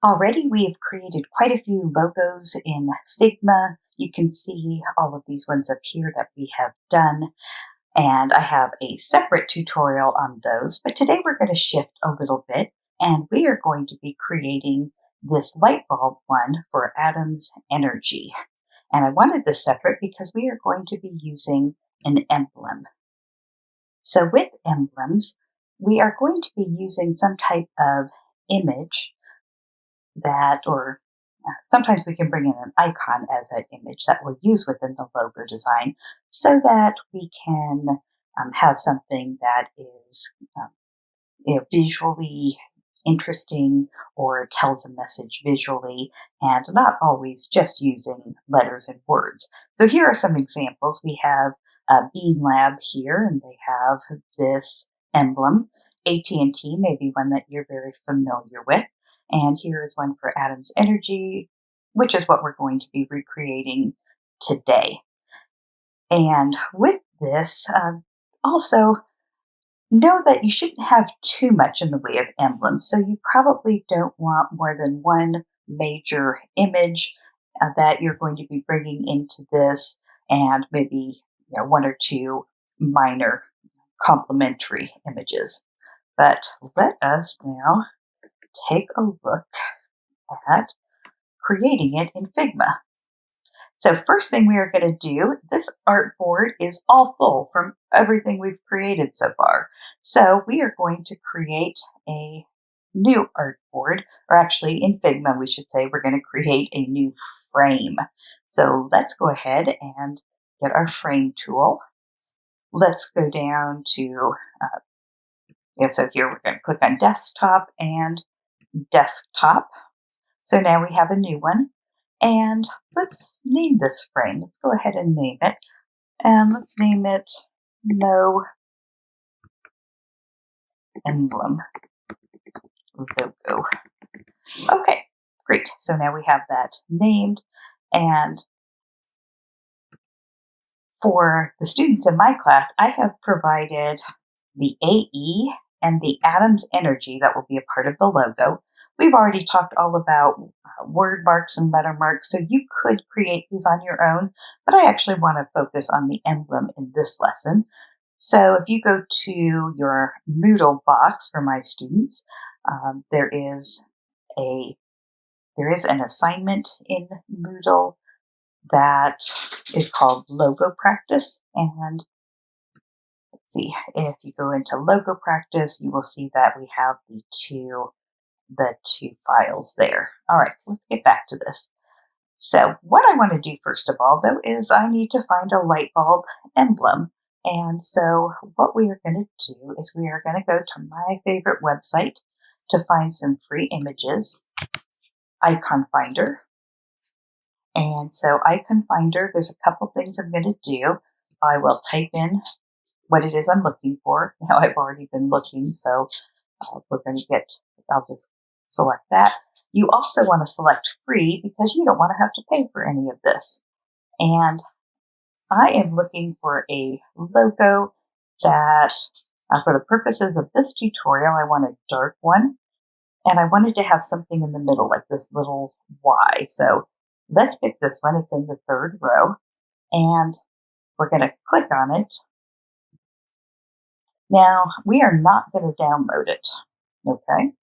Already we have created quite a few logos in Figma. You can see all of these ones up here that we have done, and I have a separate tutorial on those, but today we're going to shift a little bit, and we are going to be creating this light bulb one for Adam's Energy. And I wanted this separate because we are going to be using an emblem. So with emblems, we are going to be using some type of image or sometimes we can bring in an icon as an image that we'll use within the logo design so that we can have something that is visually interesting or tells a message visually and not always just using letters and words. So here are some examples. We have Bean Lab here, and they have this emblem. AT&T may be one that you're very familiar with. And here is one for Adam's Energy, which is what we're going to be recreating today. And with this, also know that you shouldn't have too much in the way of emblems. So you probably don't want more than one major image that you're going to be bringing into this, and maybe one or two minor complementary images. But let us now take a look at creating it in Figma. So first thing we are going to do, this artboard is all full from everything we've created so far. So we are going to create a new artboard, or actually in Figma, we should say we're going to create a new frame. So let's go ahead and get our frame tool. Let's go down to, so here we're going to click on desktop and desktop. So now we have a new one, and let's name this frame. Let's go ahead and name it, and let's name it No Emblem Logo. Okay, great. So now we have that named, and for the students in my class, I have provided the AE and the Adam's Energy that will be a part of the logo. We've already talked all about word marks and letter marks, so you could create these on your own, but I actually want to focus on the emblem in this lesson. So if you go to your Moodle box for my students, there is an assignment in Moodle that is called Logo Practice, and let's see, if you go into Logo Practice, you will see that we have the two files there. All right, let's get back to this. So what I want to do first of all, though, is I need to find a light bulb emblem. And so what we are going to do is we are going to go to my favorite website to find some free images, Icon Finder. And so Icon Finder, there's a couple things I'm going to do. I will type in what it is I'm looking for. Now I've already been looking, so I'll just select that. You also want to select free because you don't want to have to pay for any of this. And I am looking for a logo that, for the purposes of this tutorial, I want a dark one. And I wanted to have something in the middle, like this little Y. So let's pick this one. It's in the third row. And we're going to click on it. Now, we are not going to download it. Okay?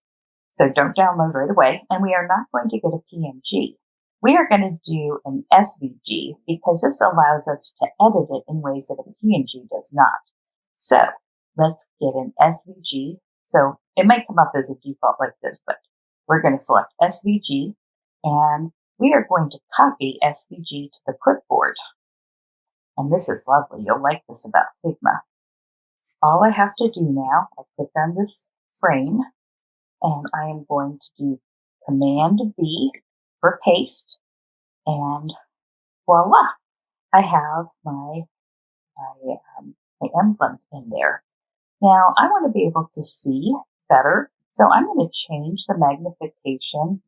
So don't download right away. And we are not going to get a PNG. We are going to do an SVG because this allows us to edit it in ways that a PNG does not. So let's get an SVG. So it might come up as a default like this, but we're going to select SVG, and we are going to copy SVG to the clipboard. And this is lovely. You'll like this about Figma. All I have to do now, I click on this frame, and I am going to do Command V for paste, and voila, I have my emblem in there. Now I want to be able to see better, so I'm going to change the magnification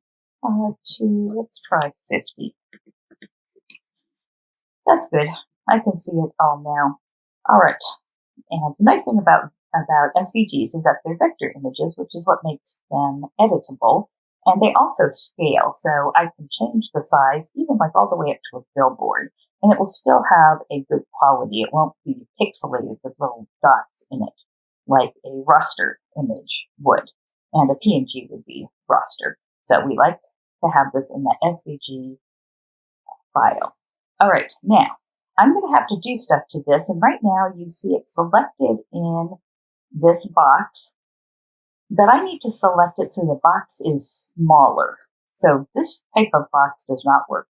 to, let's try 50. That's good. I can see it all now. All right. And the nice thing about SVGs is that they're vector images, which is what makes them editable. And they also scale, so I can change the size, even like all the way up to a billboard, and it will still have a good quality. It won't be pixelated with little dots in it, like a raster image would, and a PNG would be raster. So we like to have this in the SVG file. All right, now I'm going to have to do stuff to this, and right now you see it selected in this box, but I need to select it so the box is smaller. So this type of box does not work.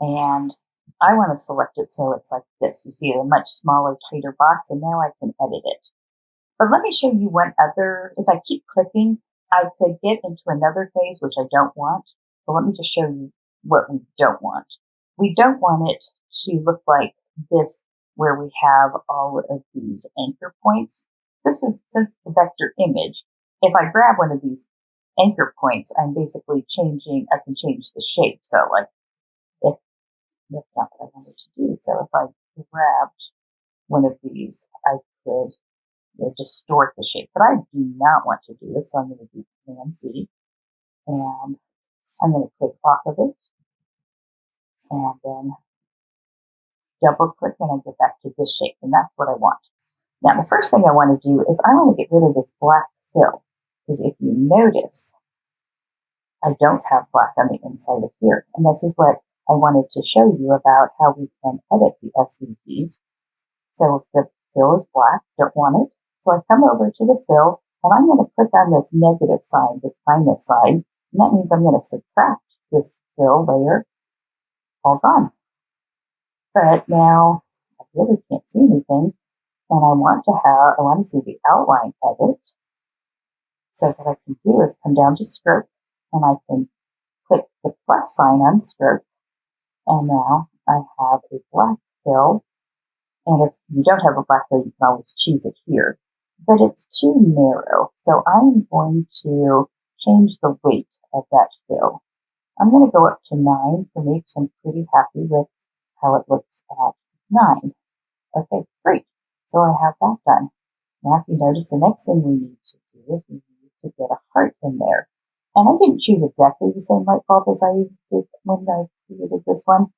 And I want to select it so it's like this. You see a much smaller, tighter box, and now I can edit it. But let me show you one other. If I keep clicking, I could get into another phase, which I don't want. So let me just show you what we don't want. We don't want it to look like this, where we have all of these anchor points. This is, since it's a vector image, if I grab one of these anchor points, I'm basically changing, I can change the shape. So like, if that's not what I wanted to do. So if I grabbed one of these, I could distort the shape. But I do not want to do this, so I'm going to do Command-C. And I'm going to click off of it. And then double click and I get back to this shape. And that's what I want. Now, the first thing I want to do is I want to get rid of this black fill, because if you notice, I don't have black on the inside of here. And this is what I wanted to show you about how we can edit the SVGs. So if the fill is black, don't want it. So I come over to the fill, and I'm going to click on this negative sign, this minus sign, and that means I'm going to subtract this fill layer, all gone. But now I really can't see anything. And I want to see the outline edit. So what I can do is come down to stroke, and I can click the plus sign on stroke. And now I have a black fill. And if you don't have a black fill, you can always choose it here. But it's too narrow. So I'm going to change the weight of that fill. I'm going to go up to 9 for me, because I'm pretty happy with how it looks at 9. Okay, great. So I have that done. Now, if you notice, the next thing we need to do is we need to get a heart in there. And I didn't choose exactly the same light bulb as I did when I created this one,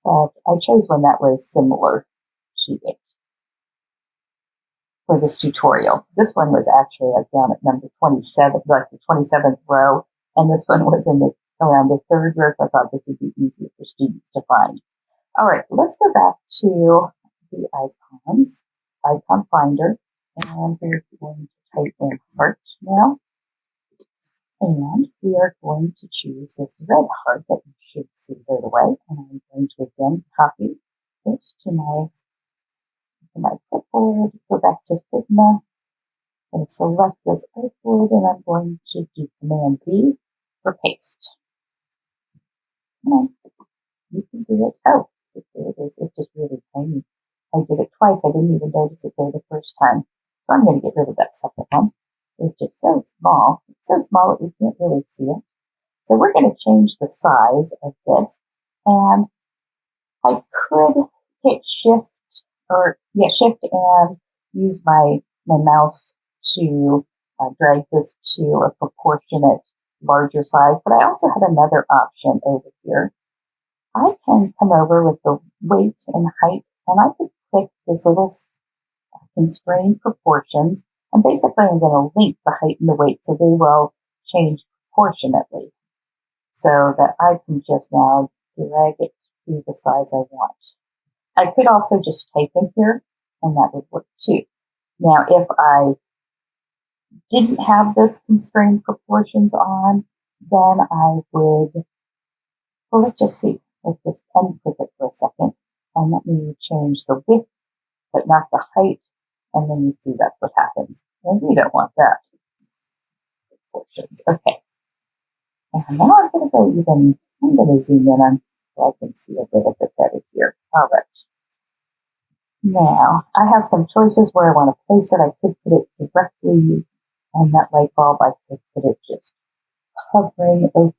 but I chose one that was similar to it for this tutorial. This one was actually like down at number 27, like the 27th row, and this one was in around the 3rd row, so I thought this would be easier for students to find. All right, let's go back to the icons, icon finder, and we're going to type in heart now. And we are going to choose this red heart that you should see right away. And I'm going to again copy it to my clipboard, go back to Figma, and select this artboard, and I'm going to do Command-V for paste. And you can do it. Oh, there it is. It's just really tiny. I did it twice. I didn't even notice it there the first time. So I'm going to get rid of that second one. It's just so small. It's so small that you can't really see it. So we're going to change the size of this. And I could hit Shift and use my mouse to drag this to a proportionate larger size. But I also have another option over here. I can come over with the weight and height, and I could click this little constrain proportions, and basically I'm going to link the height and the weight so they will change proportionately, so that I can just now drag it to the size I want. I could also just type in here, and that would work too. Now, if I didn't have this constrained proportions on, then I would, well, let's just see. Let's just unclick it for a second, and let me change the width, but not the height, and then you see that's what happens. And we don't want that. Proportions. Okay. And now I'm going to zoom in on so I can see a little bit better here. All right. Now, I have some choices where I want to place it. I could put it directly on that light bulb. I could put it just hovering over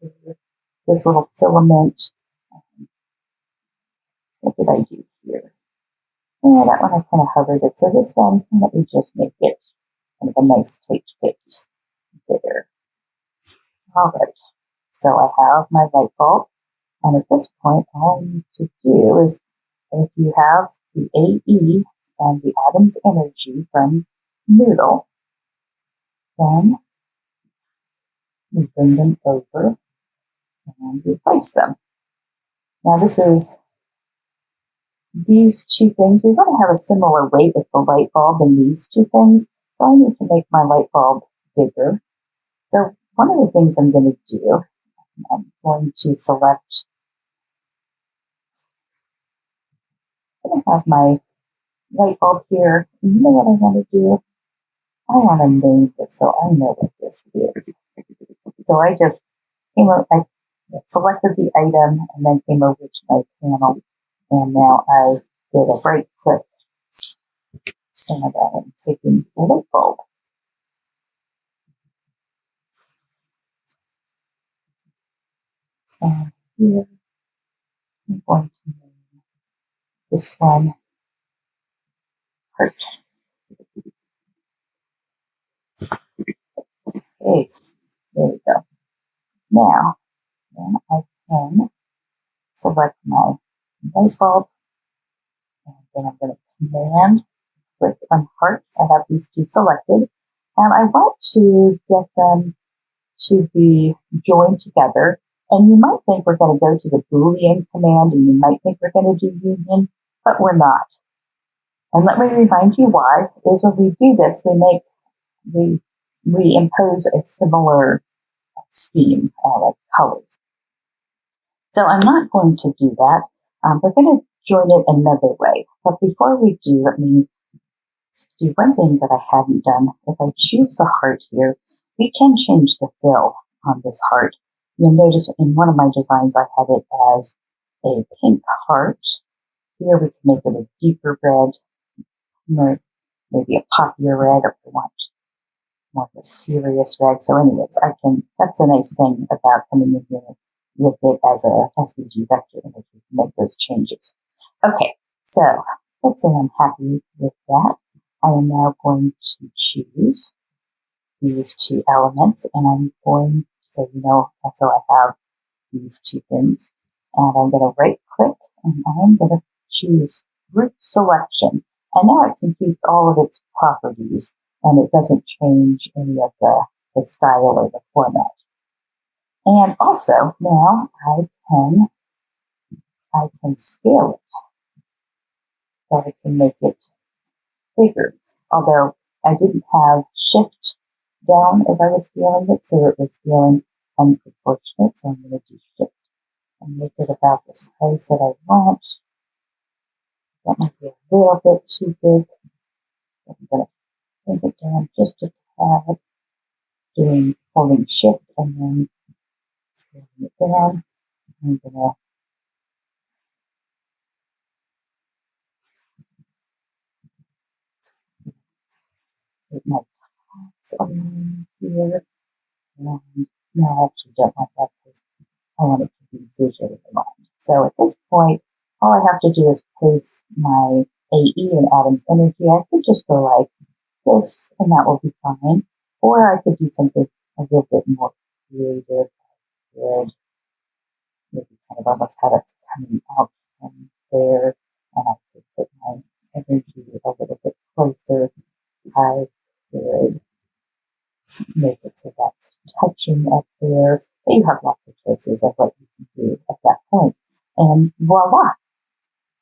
this little filament. What did I do here? Yeah, that one I kind of hovered it. So this one, let me just make it kind of a nice tight fit there. All right, so I have my light bulb, and at this point, all I need to do is, if you have the AE and the Adam's Energy from Noodle, then we bring them over and replace them. Now these two things, we want to have a similar weight with the light bulb and these two things, so I need to make my light bulb bigger. So one of the things I'm going to do, I'm going to select, I'm going to have my light bulb here. And you know what I want to do? I want to name this so I know what this is. So I just I selected the item and then came over to my panel, and now I did a right click and I'm taking the light bulb. And here I'm going to name this one Heart. Okay, there we go. Now, then I can select my light bulb, and then I'm going to command click on Heart. I have these two selected, and I want to get them to be joined together. And you might think we're going to go to the Boolean command, and you might think we're going to do union, but we're not. And let me remind you why, is when we do this, we impose a similar scheme, like colors. So I'm not going to do that. We're going to join it another way. But before we do, let me do one thing that I hadn't done. If I choose the heart here, we can change the fill on this heart. You'll notice in one of my designs, I had it as a pink heart. Here we can make it a deeper red, maybe a poppier red if we want more of a serious red. So anyways, that's a nice thing about coming in here with it as a SVG vector image. We can make those changes. Okay, so let's say I'm happy with that. I am now going to choose these two elements, and I'm going, so I have these two things, and I'm going to right click, and I'm going to choose group selection. And now it can keep all of its properties, and it doesn't change any of the style or the format. And also now I can scale it, so I can make it bigger. Although I didn't have shift down as I was scaling it, so it was scaling unproportionate. So I'm going to do shift and make it about the size that I want. That might be a little bit too big. So I'm going to bring it down just a tad, holding shift and then scaling it down. I'm going to put my tops on here. And no, I actually don't want that because I want it to be visually aligned. So at this point, all I have to do is place my AE and Adam's Energy. I could just go like this, and that will be fine. Or I could do something a little bit more creative, good, maybe kind of almost have it coming out from there, and I could put my energy a little bit closer. I could make it so that's touching up there. But you have lots of choices of what you can do at that point. And voila,